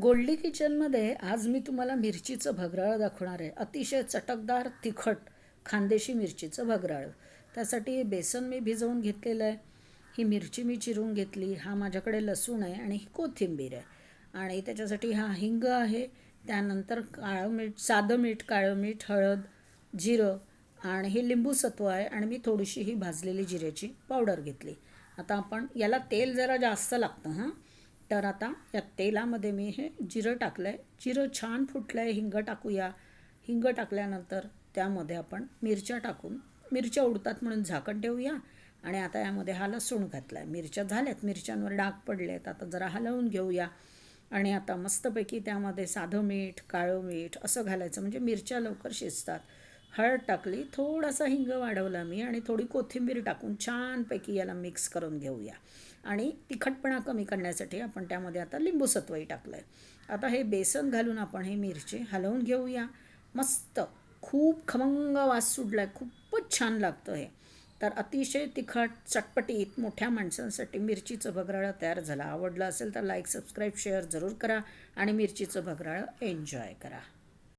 गोल्डी किचनमध्ये आज मी तुम्हाला मिरचीचं भगराळं दाखवणार आहे. अतिशय चटकदार तिखट खानदेशी मिरचीचं भगराळं. त्यासाठी बेसन मी भिजवून घेतलेलं आहे. ही मिरची मी चिरून घेतली. हा माझ्याकडे लसूण आहे आणि ही कोथिंबीर आहे आणि त्याच्यासाठी हा हिंग आहे. त्यानंतर काळं मीठ, साधं मीठ, काळं मीठ, हळद, जिरं आणि हे लिंबूसत्व आहे आणि मी थोडीशी ही भाजलेली जिऱ्याची पावडर घेतली. आता आपण याला तेल जरा जास्त लागतं हां. तर आता या तेलामध्ये मी हे जिरं टाकलं आहे. जिरं छान फुटलं आहे. हिंग टाकूया. हिंग टाकल्यानंतर त्यामध्ये आपण मिरच्या टाकून मिरच्या उडतात म्हणून झाकण ठेवूया. आणि आता यामध्ये हा लसूण घातला आहे. मिरच्या झाल्यात, मिरच्यांवर डाग पडले आहेत. आता जरा हलवून घेऊया आणि आता मस्तपैकी त्यामध्ये साधं मीठ, काळं मीठ असं घालायचं म्हणजे मिरच्या लवकर शिजतात. हळद टाकली, थोडासा हिंग वाढवला मी आणि थोडी कोथिंबीर टाकून छानपैकी याला मिक्स करून घेऊया. आणि तिखटपणा कमी करण्यासाठी आपण त्यामध्ये आता लिंबूसत्वही टाकलं आहे. आता हे बेसन घालून आपण हे मिरची हलवून घेऊया. मस्त खूप खमंग वास सुटला आहे. खूपच छान लागतं हे. तर अतिशय तिखट, चटपटीत मोठ्या माणसांसाठी मिरचीचं भगराळं तयार झालं. आवडलं असेल तर लाईक, सबस्क्राईब, शेअर जरूर करा आणि मिरचीचं भगराळं एन्जॉय करा.